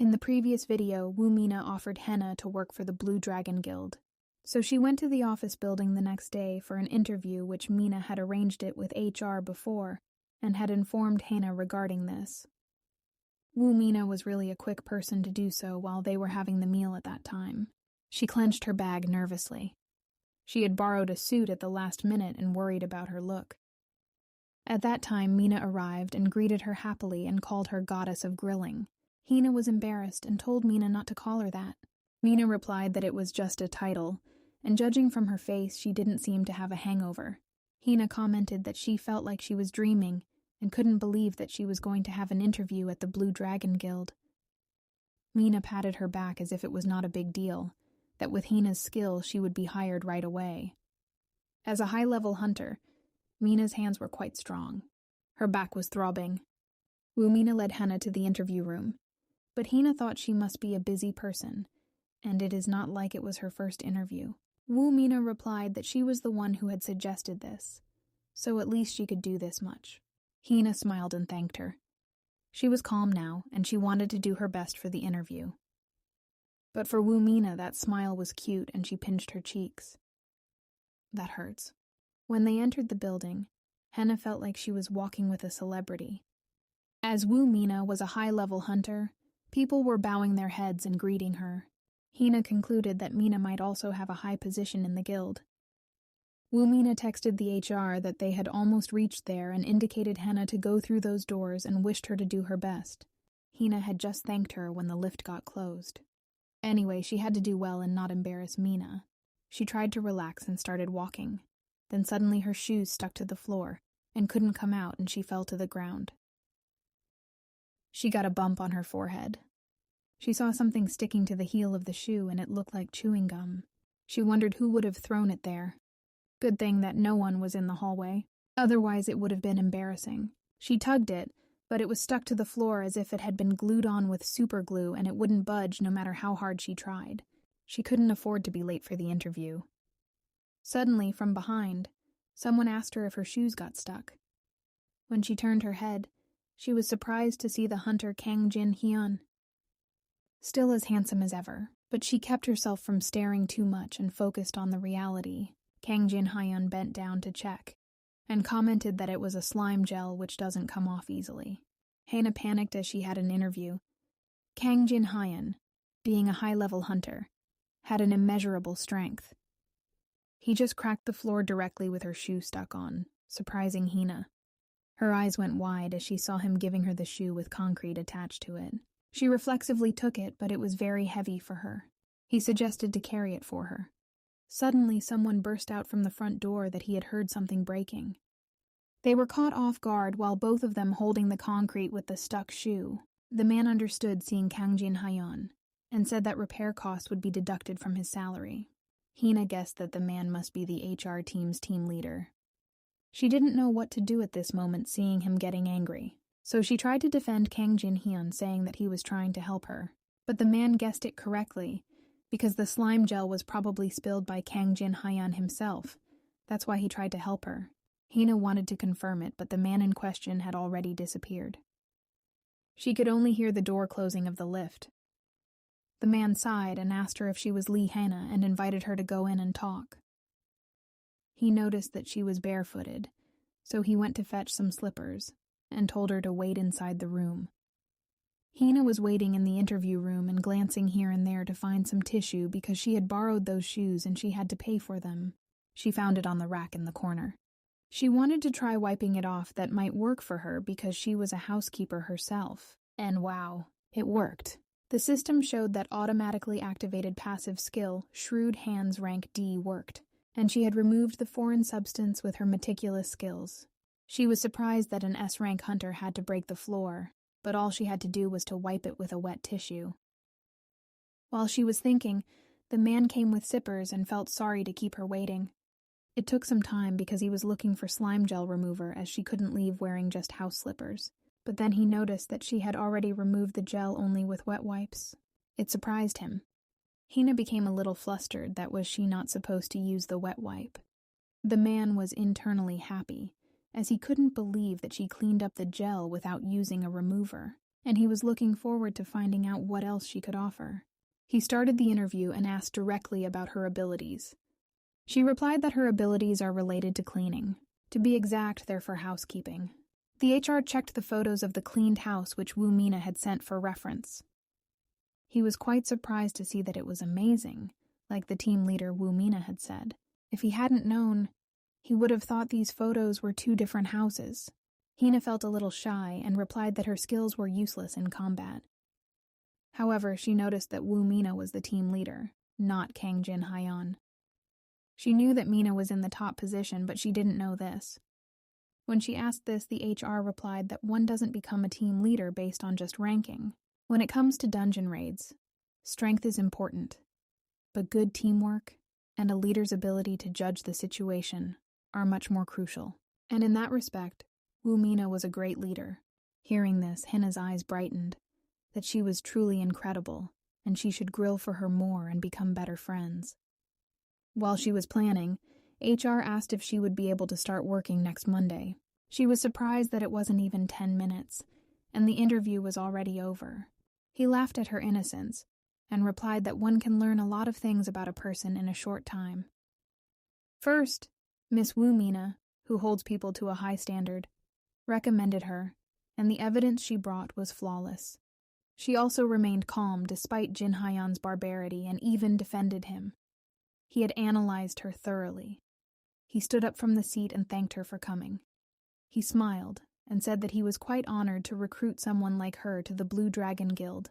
In the previous video, Mina offered Heena to work for the Blue Dragon Guild. So she went to the office building the next day for an interview which Mina had arranged it with HR before and had informed Heena regarding this. Mina was really a quick person to do so while they were having the meal at that time. She clenched her bag nervously. She had borrowed a suit at the last minute and worried about her look. At that time, Mina arrived and greeted her happily and called her goddess of grilling. Heena was embarrassed and told Mina not to call her that. Mina replied that it was just a title, and judging from her face, she didn't seem to have a hangover. Heena commented that she felt like she was dreaming and couldn't believe that she was going to have an interview at the Blue Dragon Guild. Mina patted her back as if it was not a big deal, that with Heena's skill she would be hired right away. As a high-level hunter, Mina's hands were quite strong. Her back was throbbing. Mina led Heena to the interview room, but Heena thought she must be a busy person, and it is not like it was her first interview. Mina replied that she was the one who had suggested this, so at least she could do this much. Heena smiled and thanked her. She was calm now, and she wanted to do her best for the interview. But for Mina, that smile was cute, and she pinched her cheeks. That hurts. When they entered the building, Heena felt like she was walking with a celebrity. As Mina was a high-level hunter, people were bowing their heads and greeting her. Heena concluded that Mina might also have a high position in the guild. Mina texted the HR that they had almost reached there and indicated Heena to go through those doors and wished her to do her best. Heena had just thanked her when the lift got closed. Anyway, she had to do well and not embarrass Mina. She tried to relax and started walking. Then suddenly her shoes stuck to the floor and couldn't come out, and she fell to the ground. She got a bump on her forehead. She saw something sticking to the heel of the shoe, and it looked like chewing gum. She wondered who would have thrown it there. Good thing that no one was in the hallway. Otherwise it would have been embarrassing. She tugged it, but it was stuck to the floor as if it had been glued on with super glue, and it wouldn't budge no matter how hard she tried. She couldn't afford to be late for the interview. Suddenly, from behind, someone asked her if her shoes got stuck. When she turned her head, she was surprised to see the hunter Kang Jin Hyun. Still as handsome as ever, but she kept herself from staring too much and focused on the reality. Kang Jin Hyun bent down to check, and commented that it was a slime gel which doesn't come off easily. Heena panicked as she had an interview. Kang Jin Hyun, being a high-level hunter, had an immeasurable strength. He just cracked the floor directly with her shoe stuck on, surprising Heena. Her eyes went wide as she saw him giving her the shoe with concrete attached to it. She reflexively took it, but it was very heavy for her. He suggested to carry it for her. Suddenly, someone burst out from the front door that he had heard something breaking. They were caught off guard while both of them holding the concrete with the stuck shoe. The man understood seeing Kang Jin Hyun and said that repair costs would be deducted from his salary. Heena guessed that the man must be the HR team's team leader. She didn't know what to do at this moment, seeing him getting angry, so she tried to defend Kang Jin Hyun, saying that he was trying to help her. But the man guessed it correctly, because the slime gel was probably spilled by Kang Jin Hyun himself. That's why he tried to help her. Heena wanted to confirm it, but the man in question had already disappeared. She could only hear the door closing of the lift. The man sighed and asked her if she was Lee Heena and invited her to go in and talk. He noticed that she was barefooted, so he went to fetch some slippers and told her to wait inside the room. Heena was waiting in the interview room and glancing here and there to find some tissue because she had borrowed those shoes and she had to pay for them. She found it on the rack in the corner. She wanted to try wiping it off. That might work for her because she was a housekeeper herself. And wow, it worked. The system showed that automatically activated passive skill, Shrewd Hands rank D, worked, and she had removed the foreign substance with her meticulous skills. She was surprised that an S-rank hunter had to break the floor, but all she had to do was to wipe it with a wet tissue. While she was thinking, the man came with sippers and felt sorry to keep her waiting. It took some time because he was looking for slime gel remover, as she couldn't leave wearing just house slippers. But then he noticed that she had already removed the gel only with wet wipes. It surprised him. Heena became a little flustered that was she not supposed to use the wet wipe. The man was internally happy, as he couldn't believe that she cleaned up the gel without using a remover. and he was looking forward to finding out what else she could offer. He started the interview and asked directly about her abilities. She replied that her abilities are related to cleaning. To be exact, they're for housekeeping. The HR checked the photos of the cleaned house which Woo-mina had sent for reference. He was quite surprised to see that it was amazing, like the team leader Woo-mina had said. If he hadn't known, he would have thought these photos were two different houses. Heena felt a little shy and replied that her skills were useless in combat. However, she noticed that Woo-mina was the team leader, not Kang Jin-hyeon. She knew that Mina was in the top position, but she didn't know this. When she asked this, the HR replied that one doesn't become a team leader based on just ranking. When it comes to dungeon raids, strength is important, but good teamwork and a leader's ability to judge the situation are much more crucial. And in that respect, Woo-mina was a great leader. Hearing this, Hina's eyes brightened, that she was truly incredible, and she should grill for her more and become better friends. While she was planning, HR asked if she would be able to start working next Monday. She was surprised that it wasn't even 10 minutes, and the interview was already over. He laughed at her innocence, and replied that one can learn a lot of things about a person in a short time. First, Miss Woo-mina, who holds people to a high standard, recommended her, and the evidence she brought was flawless. She also remained calm despite Jin-hyeon's barbarity and even defended him. He had analyzed her thoroughly. He stood up from the seat and thanked her for coming. He smiled and said that he was quite honored to recruit someone like her to the Blue Dragon Guild.